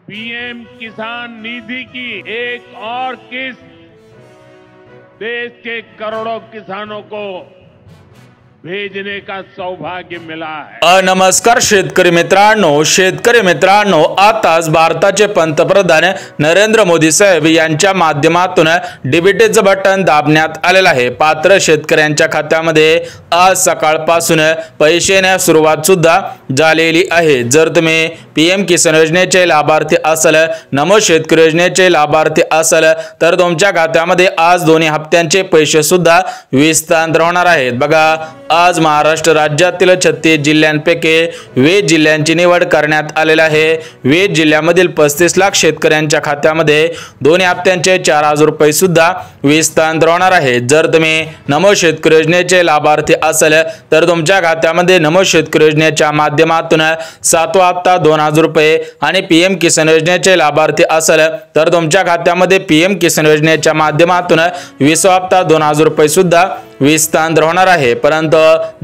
PM किसान निधि की एक और किस्त देश के करोड़ों किसानों को भेजने का सौभाग्य मिला है। नमस्कार शेतकरी मित्रांनो, आताच भारताचे पंतप्रधान नरेंद्र मोदी साहेब यांच्या माध्यमातून डीबीटीचं बटन दाबण्यात आलेलं आहे। पात्र शेतकऱ्यांच्या खात्यामध्ये आज सकाळपासून पैसे येण्यास सुरुवात सुद्धा झालेली आहे। जर तुम्ही पीएम किसान योजनेचे लाभार्थी असाल, नमो शेतकरी योजनेचे लाभार्थी असाल तर तुमच्या खात्यामध्ये आज दोन्ही हप्त्यांचे पैसे सुद्धा विस्तार होणार आहेत। बघा, आज महाराष्ट्र राज्यातील 36 जिल्ह्यांपैकी 20 जिल्ह्यांची निवड करण्यात आलेली आहे। 20 जिल्ह्यांमधील 35 लाख शेतकऱ्यांच्या खात्यामध्ये दोन्ही हप्त्यांचे 4,000 रुपये सुद्धा विस्तार होणार आहे। जर तुम्ही नमो शेतकरी योजनेचे लाभार्थी असाल तर तुमच्या खात्यामध्ये नमो शेतकरी योजनेच्या माध्यमातून 7वा हप्ता 2,000 रुपये आणि पीएम किसान योजनेचे लाभार्थी असाल तर तुमच्या खात्यामध्ये पीएम किसान योजनेच्या माध्यमातून 20वा हप्ता 2,000 रुपये सुद्धा विस्तार होणार आहे। परंतु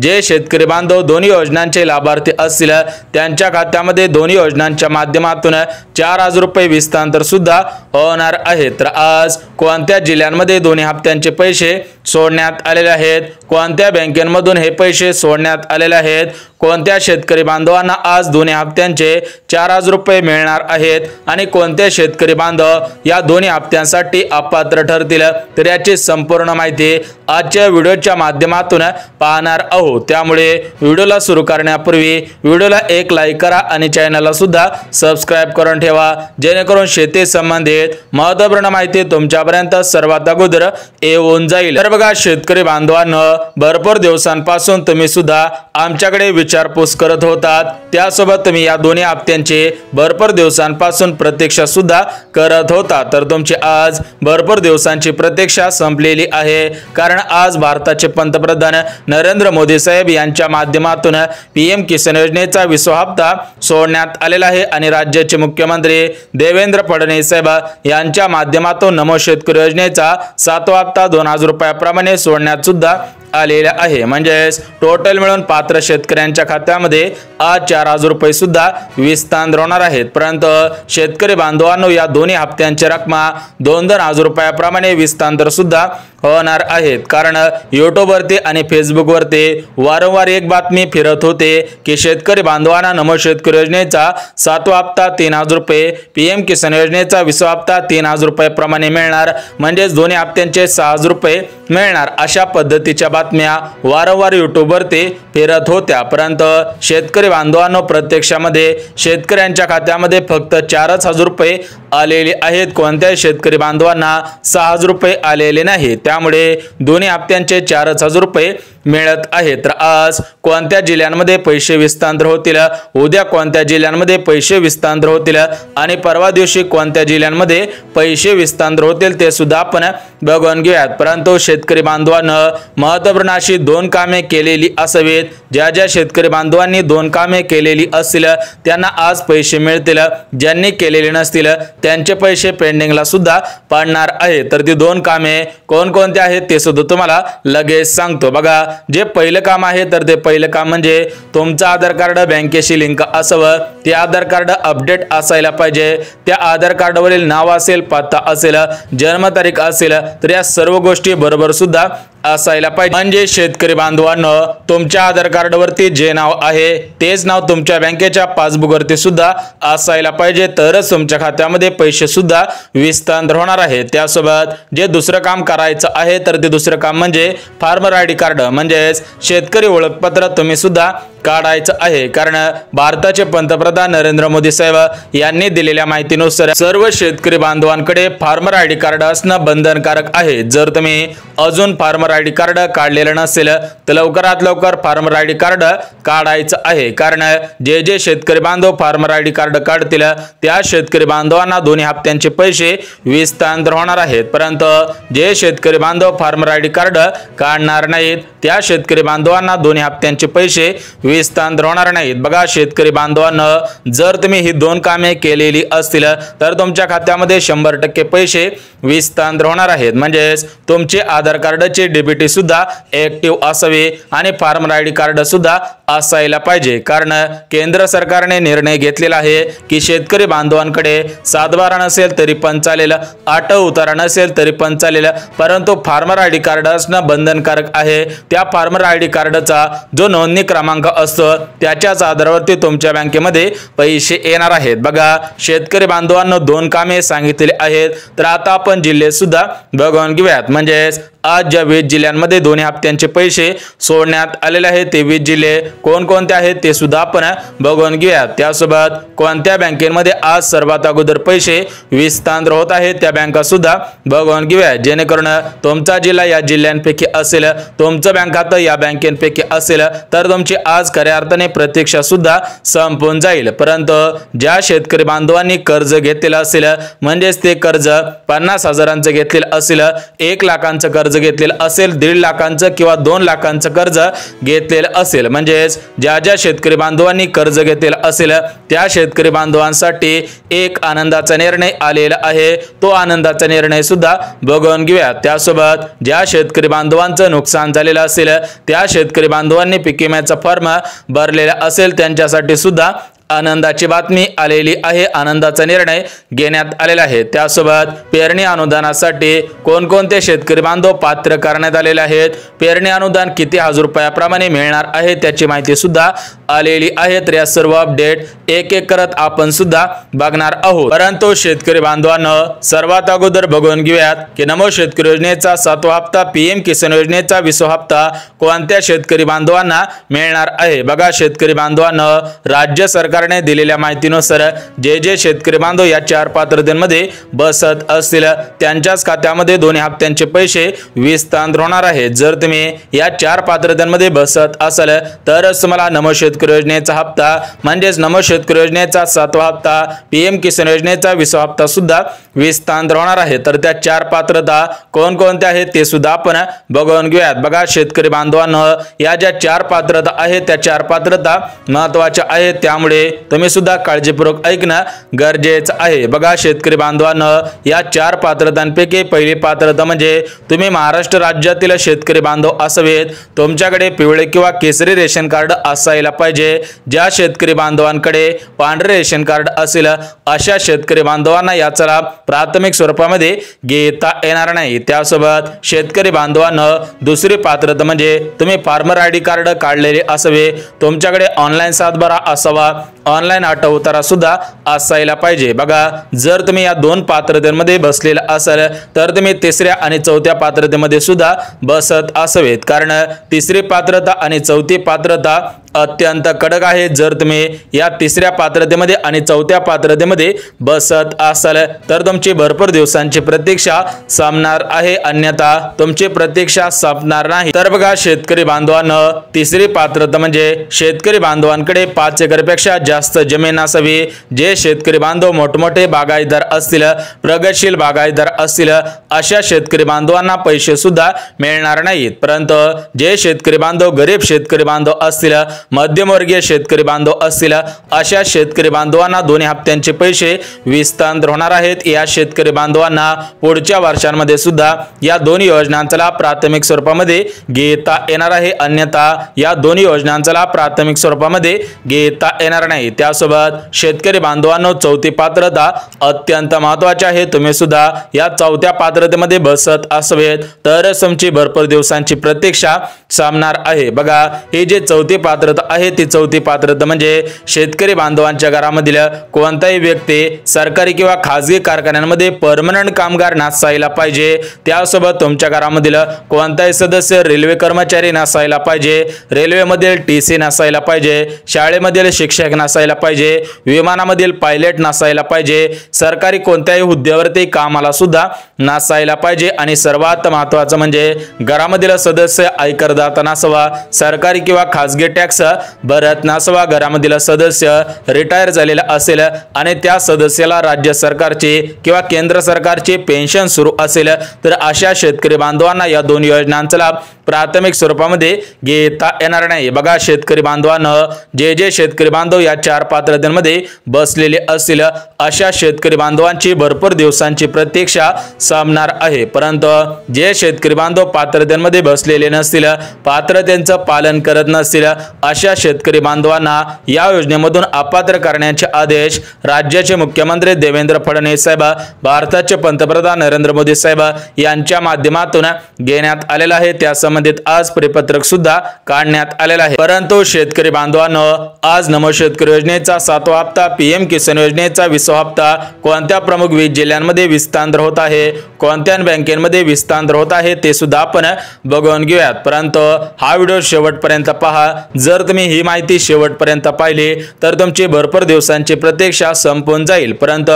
जे शेतकरी बांधव दोन्ही योजनांचे लाभार्थी असतील त्यांच्या खात्यामध्ये दोन्ही योजनांच्या माध्यमातून 4,000 रुपये विस्तार सुद्धा होणार आहे। तर आज कोणत्या जिल्ह्यांमध्ये दोन्ही हप्त्यांचे पैसे सोडण्यात आलेले आहेत, कोणत्या बँकेमधून हे पैसे सोडण्यात आलेले आहेत, कोणत्या शेतकरी बांधवांना आज दोन्ही हप्त्यांचे 4,000 रुपये मिळणार आहेत आणि कोणते शेतकरी बांधव या दोन्ही हप्त्यांसाठी अपात्र ठरतील, तर याची संपूर्ण माहिती आजच्या व्हिडिओच्या माध्यमातून पाहणार आहोत। त्यामुळे व्हिडिओला सुरू करण्यापूर्वी व्हिडिओला एक लाईक करा आणि चॅनलला सुद्धा सबस्क्राइब करून ठेवा, जेणेकरून शेती संबंधित महत्त्वपूर्ण माहिती तुमच्यापर्यंत सर्वात अगोदर येऊन जाईल। तर बघा शेतकरी बांधवांनो, भरपूर दिवसांपासून तुम्ही सुद्धा आमच्याकडे विचारपूस करत होतात, त्यासोबत तुम्ही या दोन्ही हप्त्यांची भरपूर दिवसांपासून प्रतीक्षा सुद्धा करत होता। तर तुमची आज भरपूर दिवसांची प्रतीक्षा संपलेली आहे, कारण आज भारताचे पंतप्रधान नरेंद्र मोदी साहेब यांच्या माध्यमातून पीएम किसान योजनेचा 20वा हप्ता सोडण्यात आलेला आहे आणि राज्याचे मुख्यमंत्री देवेंद्र फडणवीस साहेब यांच्या माध्यमातून नमो शेतकरी योजनेचा 7वा हप्ता 2,000 रुपयाप्रमाणे सोडण्यात सुद्धा आलेला आहे। म्हणजेच टोटल मिळून पात्र शेतकऱ्यांच्या खात्यामध्ये आज 4,000 रुपये सुद्धा विस्तार होणार आहेत। परंतु शेतकरी बांधवांनो, या दोन्ही हप्त्यांची रक्कम 2,000 रुपयाप्रमाणे विस्तार सुद्धा होणार आहेत, कारण YouTube वरती आणि Facebook वरती वारंवार एक बातमी फिरत होते की शेतकरी बांधवांना नमो शेतकरी योजनेचा 7वा हप्ता 3,000 रुपये, पीएम किसान योजनेचा 20वा हप्ता 3,000 रुपयाप्रमाणे मिळणार, म्हणजेच दोन्ही हप्त्यांचे 6,000 रुपये मिळणार, अशा पद्धतीच्या बातम्या वारंवार YouTube वरती फिरत होत्या। परंतु शेतकरी बांधवांनो, प्रत्यक्षामध्ये शेतकऱ्यांच्या खात्यामध्ये फक्त 4,000 रुपये आलेले आहेत, कोणत्याही शेतकरी बांधवांना 6,000 रुपये आलेले नाही। त्यामुळे दोन्ही हप्त्यांचे 4,000 रुपये मिळत आहेत। तर आज कोणत्या जिल्ह्यांमध्ये पैसे विस्तार होतील, उद्या कोणत्या जिल्ह्यांमध्ये पैसे विस्तार होतील आणि परवा दिवशी कोणत्या जिल्ह्यांमध्ये पैसे विस्तार होतील ते सुद्धा आपण बघून घेऊयात। परंतु शेतकरी बांधवांना महत्त्वपूर्ण अशी 2 कामे केलेली असावीत। ज्या शेतकरी बांधवांनी 2 कामे केलेली असतील त्यांना आज पैसे मिळतील, ज्यांनी केलेले नसतील त्यांचे पैसे पेंडिंगला सुद्धा पडणार आहेत। तर ती 2 कामे कोणकोणती आहेत ते सुद्धा तुम्हाला लगेच सांगतो। बघा, जे पहिलं काम आहे तर ते पहिलं काम म्हणजे तुमचं आधार कार्ड बँकेशी लिंक असावं, ते आधार कार्ड अपडेट असायला पाहिजे, त्या आधार कार्डवरील नाव असेल, पत्ता असेल, जन्मतारीख असेल, तर या सर्व गोष्टी बरोबर सुद्धा असायला पाहिजे। म्हणजे शेतकरी बांधवांनो, तुमच्या आधार कार्डवरती जे नाव आहे तेच नाव तुमच्या बँकेच्या पासबुकवरती सुद्धा असायला पाहिजे, तरच तुमच्या खात्यामध्ये पैसे सुद्धा विस्तार होणार आहे। त्यासोबत जे दुसरं काम करायचं आहे तर ते दुसरं काम म्हणजे फार्मर आयडी कार्ड म्हणजेच शेतकरी ओळखपत्र तुम्ही सुद्धा काढायचं आहे, कारण भारताचे पंतप्रधान नरेंद्र मोदी साहेब यांनी दिलेल्या माहितीनुसार सर्व शेतकरी बांधवांकडे फार्मर आयडी कार्ड असणं बंधनकारक आहे। जर तुम्ही अजून फार्मर आयडी कार्ड काढलेलं नसेल तर लवकरात लवकर फार्मर आयडी कार्ड काढायचं आहे, कारण जे शेतकरी बांधव फार्मर आयडी कार्ड काढतील त्या शेतकरी बांधवांना दोन्ही हप्त्यांचे पैसे विस्तार होणार आहेत। परंतु जे शेतकरी बांधव फार्मर आयडी कार्ड काढणार नाहीत त्या शेतकरी बांधवांना दोन्ही हप्त्यांचे पैसे विस्तार होणार नाहीत। बघा शेतकरी बांधवांनो, जर तुम्ही ही 2 कामे केलेली असतील तर तुमच्या खात्यामध्ये 100% पैसे विस्तार होणार आहेत। म्हणजे तुमचे आधार कार्डचे डीबीटी सुद्धा ऍक्टिव्ह असावे आणि फार्मर आयडी कार्ड सुद्धा असायला पाहिजे। कारण केंद्र सरकारने निर्णय घेतलेला आहे की शेतकरी बांधवांकडे 7/12 नसेल तरी पण चालेल, 8 उतारा नसेल तरी पण चालेल, परंतु फार्मर आयडी कार्ड असणं बंधनकारक आहे। त्या फार्मर आयडी कार्डचा जो नोंदणी क्रमांक असतो त्याच्याच आधारावरती तुमच्या बँकेमध्ये पैसे येणार आहेत। बघा, शेतकरी बांधवांना 2 कामे सांगितलेली आहेत, तर आता आपण जिल्हे सुद्धा बघून घेऊयात। म्हणजे आज ज्या 20 जिल्ह्यांमध्ये दोन्ही हप्त्यांचे पैसे सोडण्यात आलेले आहेत ते 20 जिल्हे कोणकोणते आहेत ते सुद्धा आपण बघून घेऊयात। त्यासोबत कोणत्या बँकेमध्ये आज सर्वात अगोदर पैसे विस्तार होत आहेत त्या बँका सुद्धा बघून घेऊयात, जेणेकरून तुमचा जिल्हा या जिल्ह्यांपैकी असेल, तुमचं बँक खातं या बँकेपैकी असेल तर तुमची आज खऱ्या अर्थाने प्रतीक्षा सुद्धा संपून जाईल। परंतु ज्या शेतकरी बांधवांनी कर्ज घेतलेलं असेल, म्हणजेच ते कर्ज 50,000चं घेतलेलं असेल, 1 लाखांचं कर्ज घेतलेलं असेल, 1.5 लाखांचं किंवा 2 लाखांचं कर्ज घेतलेलं असेल, म्हणजेच ज्या शेतकरी बांधवांनी कर्ज घेतलेलं असेल त्या शेतकरी बांधवांसाठी एक आनंदाचा निर्णय आलेला आहे। तो आनंदाचा निर्णय सुद्धा बघून घेऊयात। त्यासोबत ज्या शेतकरी बांधवांचं नुकसान झालेलं असेल, त्या शेतकरी बांधवांनी पीक विम्याचा फॉर्म भरलेला असेल त्यांच्यासाठी सुद्धा आनंदाची बातमी आलेली आहे, आनंदाचा निर्णय घेण्यात आलेला आहे। त्यासोबत पेरणी अनुदानासाठी कोणकोणते शेतकरी बांधव पात्र करण्यात आलेले आहेत, पेरणी अनुदान किती हजार रुपयाप्रमाणे मिळणार आहे त्याची माहिती सुद्धा आलेली आहे। तर या सर्व अपडेट एक एक करत आपण सुद्धा बघणार आहोत। परंतु शेतकरी बांधवांनो, सर्वात अगोदर बघून घेऊयात की नमो शेतकरी योजनेचा 7वा हप्ता, पीएम किसान योजनेचा 20वा हप्ता कोणत्या शेतकरी बांधवांना मिळणार आहे। बघा शेतकरी बांधवांनो, राज्य सरकारने दिलेल्या माहितीनुसार जे शेतकरी बांधव या 4 पात्रतेमध्ये बसत असतील त्यांच्याच खात्यामध्ये दोन्ही हप्त्यांचे पैसे विस्तार होणार आहेत। जर तुम्ही या 4 पात्रतेमध्ये बसत असाल तरच तुम्हाला नमो शेतकरी योजनेचा हप्ता म्हणजेच नमो शेतकरी योजनेचा 7वा हप्ता, पीएम किसान योजनेचा 20वा हप्ता सुद्धा विस्तार होणार आहे। तर त्या 4 पात्रता कोणकोणत्या आहेत ते सुद्धा आपण बघून घेऊयात। बघा शेतकरी बांधवांनो, या ज्या 4 पात्रता आहेत त्या 4 पात्रता महत्त्वाच्या आहेत, त्यामुळे तुम्ही सुद्धा काळजीपूर्वक ऐकणं गरजेचं आहे। बघा शेतकरी बांधवांनो, या 4 पात्रतांपैकी पहिली पात्रता म्हणजे तुम्ही महाराष्ट्र राज्यातील शेतकरी बांधव असावेत, तुमच्याकडे पिवळे किंवा केसरी रेशन कार्ड असायला पाहिजे। ज्या शेतकरी बांधवांकडे पांढरे रेशन कार्ड असेल अशा शेतकरी बांधवांना याचा लाभ प्राथमिक स्वरूपामध्ये घेता येणार नाही। त्यासोबत शेतकरी बांधवांना दुसरी पात्रता म्हणजे तुम्ही फार्मर आयडी कार्ड काढलेले असावे, तुमच्याकडे ऑनलाईन 7/12 असावा, ऑनलाईन 8 उतारा सुद्धा असायला पाहिजे। बघा जर तुम्ही या 2 पात्रतेमध्ये बसलेला असाल तर तुम्ही तिसऱ्या आणि चौथ्या पात्रतेमध्ये सुद्धा बसत असावेत, कारण तिसरी पात्रता आणि चौथी पात्रता अत्यंत कडक आहे। जर तुम्ही या तिसऱ्या पात्रतेमध्ये आणि चौथ्या पात्रतेमध्ये बसत असाल तर तुमची भरपूर दिवसांची प्रतीक्षा संपणार आहे, अन्यथा तुमची प्रतीक्षा संपणार नाही। तर बघा शेतकरी बांधवांनो, तिसरी पात्रता म्हणजे शेतकरी बांधवांकडे 5 एकरपेक्षा जास्त जमीन असावी। जे शेतकरी बांधव मोठमोठे बागायतदार असतील, प्रगतशील बागायतदार असतील अशा शेतकरी बांधवांना पैसे सुद्धा मिळणार नाहीत। परंतु जे शेतकरी बांधव गरीब शेतकरी बांधव असतील, मध्यमवर्गीय शेतकरी बांधव असतील अशा शेतकरी बांधवांना दोन्ही हप्त्यांचे पैसे विस्तार होणार आहेत। या शेतकरी बांधवांना पुढच्या वर्षांमध्ये सुद्धा या दोन्ही योजनांचा लाभ प्राथमिक स्वरूपामध्ये घेता येणार आहे, अन्यथा या दोन्ही योजनांचा लाभ प्राथमिक स्वरूपामध्ये घेता येणार नाही। त्यासोबत शेतकरी बांधवांनो, चौथी पात्रता अत्यंत महत्त्वाची आहे। तुम्ही सुद्धा या चौथ्या पात्रतेमध्ये बसत असावेत तरच तुमची भरपूर दिवसांची प्रतीक्षा संपणार आहे। बघा ही जी चौथी पात्रता आहे ती चौथी पात्रता म्हणजे शेतकरी बांधवांच्या घरामधील कोणताही व्यक्ती सरकारी किंवा खाजगी कारखान्यांमध्ये परमनंट कामगार नसायला पाहिजे। त्यासोबत तुमच्या घरामधील कोणताही सदस्य रेल्वे कर्मचारी नसायला पाहिजे, रेल्वेमधील टीसी नसायला पाहिजे, शाळेमधील शिक्षक नसायला पाहिजे, विमानामधील पायलट नसायला पाहिजे, सरकारी कोणत्याही हुद्द्यावरती कामाला सुद्धा नसायला पाहिजे, आणि सर्वात महत्त्वाचं म्हणजे घरामधील सदस्य आयकरदाता नसावा, सरकारी किंवा खाजगी टॅक्स भरत नसावा, घरामधील सदस्य रिटायर झालेला असेल आणि त्या सदस्याला राज्य सरकारची किंवा केंद्र सरकारची पेन्शन सुरू असेल तर अशा शेतकरी बांधवांना या दोन योजनांचा लाभ प्राथमिक स्वरूपामध्ये घेता येणार नाही। बघा शेतकरी बांधवांनो, जे शेतकरी बांधव या 4 पात्रतेमध्ये बसलेले असतील अशा शेतकरी बांधवांची भरपूर दिवसांची प्रतीक्षा संपणार आहे। परंतु जे शेतकरी बांधव पात्रतेमध्ये बसलेले नसतील, पात्रतेचं पालन करत नसतील अशा शेतकरी बांधवांना या योजनेमधून अपात्र करण्याचे आदेश राज्याचे मुख्यमंत्री देवेंद्र फडणवीस साहेब, भारताचे पंतप्रधान नरेंद्र मोदी साहेब यांच्या माध्यमातून घेण्यात आलेला आहे। त्या संबंधित आज परिपत्रक सुद्धा काढण्यात आलेला आहे। परंतु शेतकरी बांधवांनो, आज नमो शेतकरी योजनेचा 7वा हप्ता, पीएम किसान योजनेचा 20वा हप्ता कोणत्या प्रमुख 20 जिल्ह्यांमध्ये विस्तार होत आहे, कोणत्या बँकेमध्ये विस्तार होत आहे ते सुद्धा आपण बघून घेऊयात। परंतु हा व्हिडिओ शेवटपर्यंत पहा। जर तुम्ही ही माहिती शेवटपर्यंत पाहिली तर तुमची भरपूर दिवसांची प्रतीक्षा संपून जाईल। परंतु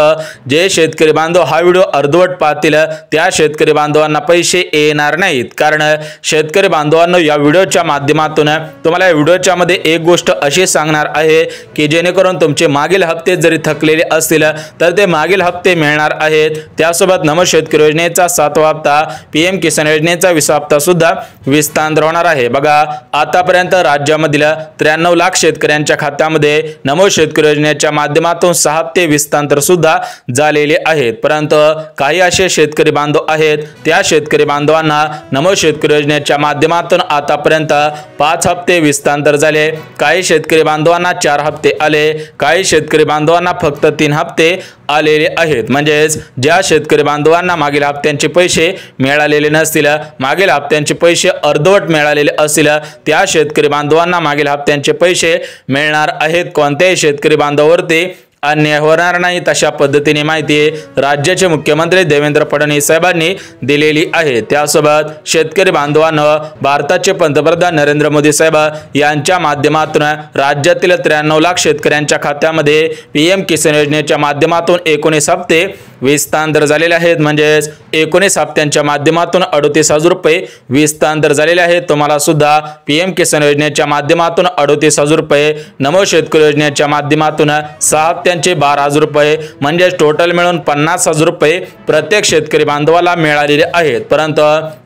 जे शेतकरी बांधव हा व्हिडिओ अर्धवट पाहतील त्या शेतकरी बांधवांना पैसे येणार नाहीत। कारण शेतकरी बांधवांनो, या व्हिडिओच्या माध्यमातून तुम्हाला या व्हिडिओच्या मध्ये एक गोष्ट अशी सांगणार आहे की जेणेकरून तुमचे मागील हप्ते जरी थकलेले असतील तर ते मागील हप्ते मिळणार आहेत। त्यासोबत नमो शेतकरी योजनेचा 7वा हप्ता, पीएम किसान योजनेचा 20वा हप्ता सुद्धा विस्तार होणार आहे। बघा, आतापर्यंत राज्यामधील 93 लाख शेतकऱ्यांच्या खात्यामध्ये नमो शेतकरी योजनेच्या माध्यमातून 6 हप्ते विस्तार सुद्धा झालेले आहेत। परंतु काही असे शेतकरी बांधव आहेत, त्या शेतकरी बांधवांना नमो शेतकरी योजनेच्या माध्यमातून आतापर्यंत 5 हप्ते विस्तार झाले, काही शेतकरी बांधवांना 4 हप्ते आले, काही शेतकरी बांधवांना फक्त 3 हप्ते आलेले आहेत। म्हणजेच ज्या शेतकरी बांधवांना मागील हप्त्यांचे पैसे मिळालेले नसतील, मागील हप्त्यांचे पैसे अर्धवट मिळालेले असतील, त्या शेतकरी बांधवांना मागील हप्त्यांचे पैसे मिळणार आहेत। कोणत्याही शेतकरी बांधवावरती अन्याय होणार नाही तशा पद्धतीने माहिती राज्याचे मुख्यमंत्री देवेंद्र फडणवीस साहेबांनी दिलेली आहे। त्यासोबत शेतकरी बांधवांनो, भारताचे पंतप्रधान नरेंद्र मोदी साहेब यांच्या माध्यमातून राज्यातील 93 लाख शेतकऱ्यांच्या खात्यामध्ये पीएम किसान योजनेच्या माध्यमातून 19 हप्ते विस्तार झालेले आहेत। म्हणजेच 19 हप्त्यांच्या माध्यमातून 38,000 रुपये विस्तार झालेले आहेत। तुम्हाला सुद्धा पीएम किसान योजनेच्या माध्यमातून 38,000 रुपये, नमो शेतकरी योजनेच्या माध्यमातून 6 हप्त्यांचे 12,000 रुपये, म्हणजे टोटल मिळून 50,000 रुपये प्रत्येक शेतकरी बांधवाला मिळालेले आहेत। परंतु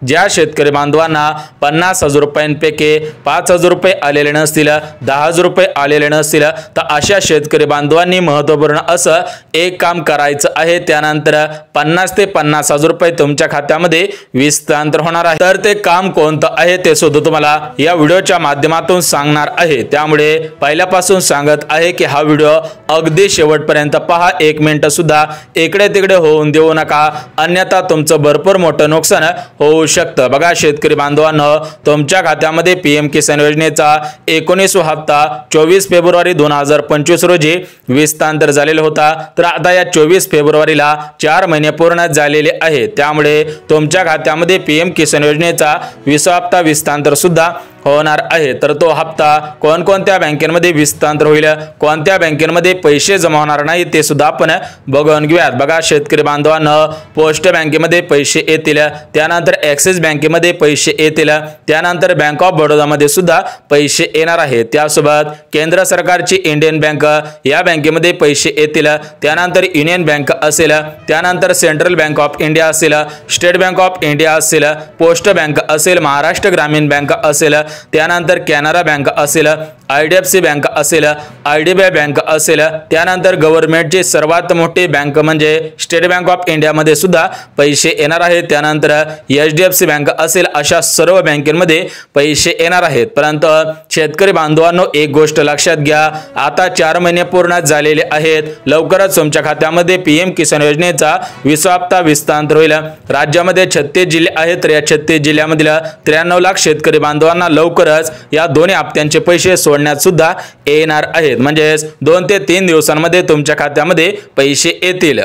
ज्या शेतकरी बांधवांना 50,000 रुपयांपैकी 5,000 रुपये आलेले नसतील, 10,000 रुपये आलेले नसतील, तर अशा शेतकरी बांधवांनी महत्त्वपूर्ण असं एक काम करायचं आहे। त्यानंतर 50 ते 50,000 रुपये तुमच्या खात्यामध्ये विस्तार होणार आहे। तर ते काम कोणतं आहे ते सुद्धा तुम्हाला या व्हिडिओच्या माध्यमातून सांगणार आहे। त्यामुळे पहिल्यापासून सांगत आहे की हा व्हिडिओ अगदी शेवटपर्यंत पहा, 1 मिनिट सुद्धा इकडे तिकडे होऊन देऊ नका, अन्यथा तुमचं भरपूर मोठं नुकसान होऊ शकतं। बघा शेतकरी बांधवांनो, तुमच्या खात्यामध्ये पीएम किसान योजनेचा 19वा हप्ता 24 फेब्रुवारी 2025 रोजी विस्तार झालेला होता। तर आता या 24 फेब्रुवारीला 4 महिने पूर्ण झालेले आहेत। त्यामुळे तुमच्या खात्यामध्ये पीएम किसान योजनेचा 20वा हप्ता विस्तार सुद्धा होणार आहे। तर तो हप्ता कोणकोणत्या बँकेमध्ये विस्तार होईल, कोणत्या बँकेमध्ये पैसे जमा होणार नाही ते सुद्धा आपण बघून घेऊयात। बघा शेतकरी बांधवांनो, पोस्ट बँकेमध्ये पैसे येतील, त्यानंतर ॲक्सिस बँकेमध्ये पैसे येतील, त्यानंतर बँक ऑफ बडोदामध्ये सुद्धा पैसे येणार आहेत। त्यासोबत केंद्र सरकारची इंडियन बँक या बँकेमध्ये पैसे येतील, त्यानंतर युनियन बँक असेल, त्यानंतर सेंट्रल बँक ऑफ इंडिया असेल, स्टेट बँक ऑफ इंडिया असेल, पोस्ट बँक असेल, महाराष्ट्र ग्रामीण बँक असेल, त्यानंतर कॅनरा बँक असेल, आयडीएफसी बँक असेल, आयडीबीआय बँक असेल, त्यानंतर गव्हर्नमेंटची सर्वात मोठी बँक म्हणजे स्टेट बँक ऑफ इंडिया मध्ये सुद्धा पैसे येणार आहेत। त्यानंतर एचडीएफसी बँक असेल, अशा सर्व बँकेमध्ये पैसे येणार आहेत। परंतु शेतकरी बांधवांनो, एक गोष्ट लक्षात घ्या, आता 4 महिने पूर्ण झालेले आहेत। लवकरच तुमच्या खात्यामध्ये पीएम किसान योजनेचा 20वा हप्ता विस्तार होईल। राज्यामध्ये 36 जिल्हे आहेत, तर या 36 जिल्ह्यामधील 93 लाख शेतकरी बांधवांना लवकरच या दोन्ही हप्त्यांचे पैसे सोडण्यात सुद्धा येणार आहेत। म्हणजेच 2 ते 3 दिवसांमध्ये तुमच्या खात्यामध्ये पैसे येतील।